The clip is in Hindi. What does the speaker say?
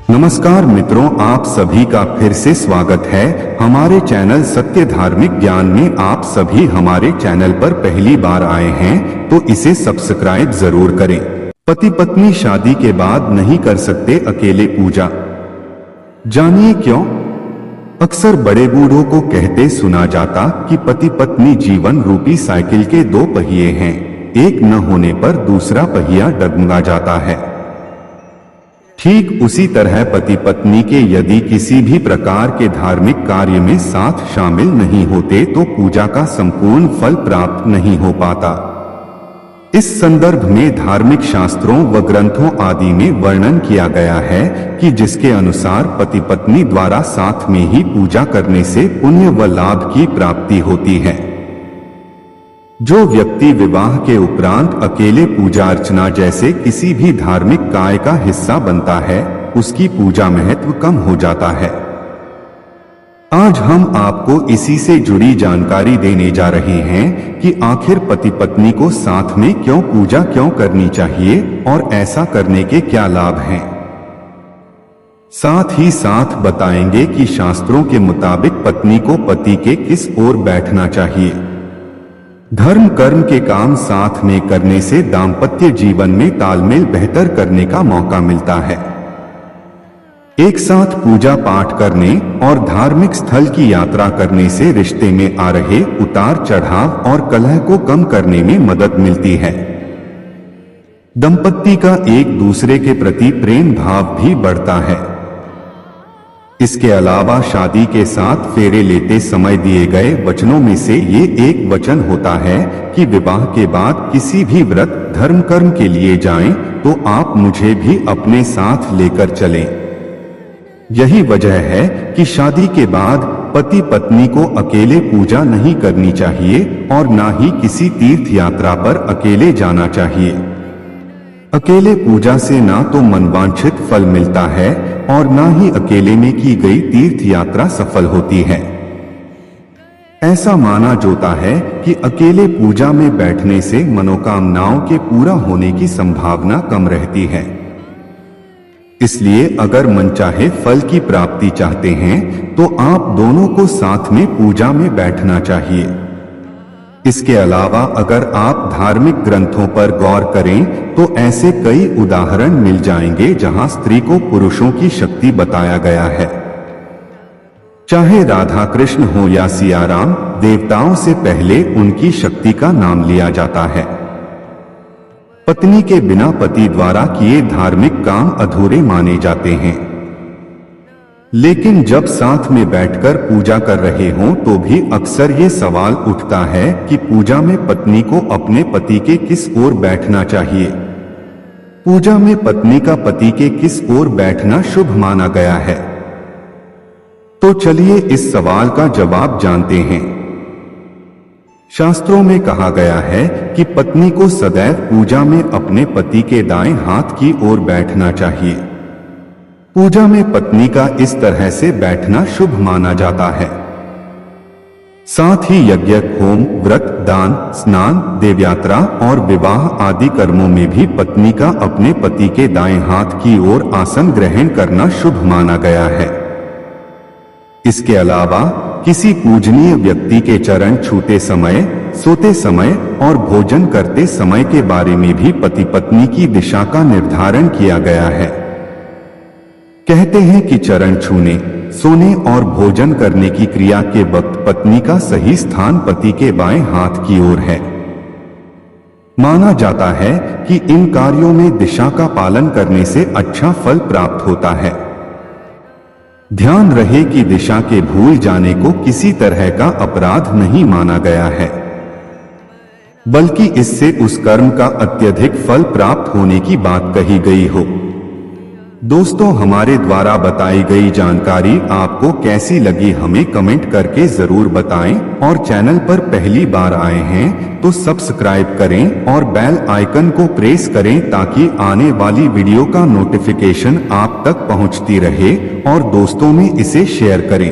नमस्कार मित्रों, आप सभी का फिर से स्वागत है हमारे चैनल सत्य धार्मिक ज्ञान में। आप सभी हमारे चैनल पर पहली बार आए हैं तो इसे सब्सक्राइब जरूर करें। पति पत्नी शादी के बाद नहीं कर सकते अकेले पूजा, जानिए क्यों। अक्सर बड़े बूढ़ों को कहते सुना जाता कि पति पत्नी जीवन रूपी साइकिल के दो पहिए हैं, एक न होने पर दूसरा पहिया डगमगा जाता है। ठीक उसी तरह पति पत्नी के यदि किसी भी प्रकार के धार्मिक कार्य में साथ शामिल नहीं होते तो पूजा का संपूर्ण फल प्राप्त नहीं हो पाता। इस संदर्भ में धार्मिक शास्त्रों व ग्रंथों आदि में वर्णन किया गया है कि जिसके अनुसार पति पत्नी द्वारा साथ में ही पूजा करने से पुण्य व लाभ की प्राप्ति होती है। जो व्यक्ति विवाह के उपरांत अकेले पूजा अर्चना जैसे किसी भी धार्मिक कार्य का हिस्सा बनता है, उसकी पूजा महत्व कम हो जाता है। आज हम आपको इसी से जुड़ी जानकारी देने जा रहे हैं कि आखिर पति पत्नी को साथ में क्यों पूजा क्यों करनी चाहिए और ऐसा करने के क्या लाभ हैं। साथ ही साथ बताएंगे कि शास्त्रों के मुताबिक पत्नी को पति के किस ओर बैठना चाहिए। धर्म कर्म के काम साथ में करने से दाम्पत्य जीवन में तालमेल बेहतर करने का मौका मिलता है। एक साथ पूजा पाठ करने और धार्मिक स्थल की यात्रा करने से रिश्ते में आ रहे उतार चढ़ाव और कलह को कम करने में मदद मिलती है। दंपत्ति का एक दूसरे के प्रति प्रेम भाव भी बढ़ता है। इसके अलावा शादी के साथ फेरे लेते समय दिए गए वचनों में से ये एक वचन होता है कि विवाह के बाद किसी भी व्रत धर्म कर्म के लिए जाएं तो आप मुझे भी अपने साथ लेकर चलें। यही वजह है कि शादी के बाद पति पत्नी को अकेले पूजा नहीं करनी चाहिए और ना ही किसी तीर्थ यात्रा पर अकेले जाना चाहिए। अकेले पूजा से ना तो मनवांछित फल मिलता है और ना ही अकेले में की गई तीर्थ यात्रा सफल होती है। ऐसा माना जाता है कि अकेले पूजा में बैठने से मनोकामनाओं के पूरा होने की संभावना कम रहती है। इसलिए अगर मनचाहे फल की प्राप्ति चाहते हैं तो आप दोनों को साथ में पूजा में बैठना चाहिए। इसके अलावा अगर आप धार्मिक ग्रंथों पर गौर करें तो ऐसे कई उदाहरण मिल जाएंगे जहां स्त्री को पुरुषों की शक्ति बताया गया है। चाहे राधा कृष्ण हो या सिया राम, देवताओं से पहले उनकी शक्ति का नाम लिया जाता है। पत्नी के बिना पति द्वारा किए धार्मिक काम अधूरे माने जाते हैं। लेकिन जब साथ में बैठकर पूजा कर रहे हों तो भी अक्सर ये सवाल उठता है कि पूजा में पत्नी को अपने पति के किस ओर बैठना चाहिए। पूजा में पत्नी का पति के किस ओर बैठना शुभ माना गया है। तो चलिए इस सवाल का जवाब जानते हैं। शास्त्रों में कहा गया है कि पत्नी को सदैव पूजा में अपने पति के दाएं हाथ की ओर बैठना चाहिए। पूजा में पत्नी का इस तरह से बैठना शुभ माना जाता है। साथ ही यज्ञ, होम, व्रत, दान, स्नान, देवयात्रा और विवाह आदि कर्मों में भी पत्नी का अपने पति के दाएं हाथ की ओर आसन ग्रहण करना शुभ माना गया है। इसके अलावा किसी पूजनीय व्यक्ति के चरण छूते समय, सोते समय और भोजन करते समय के बारे में भी पति पत्नी की दिशा का निर्धारण किया गया है। कहते हैं कि चरण छूने, सोने और भोजन करने की क्रिया के वक्त पत्नी का सही स्थान पति के बाएं हाथ की ओर है। माना जाता है कि इन कार्यों में दिशा का पालन करने से अच्छा फल प्राप्त होता है। ध्यान रहे कि दिशा के भूल जाने को किसी तरह का अपराध नहीं माना गया है, बल्कि इससे उस कर्म का अत्यधिक फल प्राप्त होने की बात कही गई हो। दोस्तों, हमारे द्वारा बताई गई जानकारी आपको कैसी लगी हमें कमेंट करके जरूर बताएं और चैनल पर पहली बार आए हैं तो सब्सक्राइब करें और बेल आइकन को प्रेस करें ताकि आने वाली वीडियो का नोटिफिकेशन आप तक पहुंचती रहे और दोस्तों में इसे शेयर करें।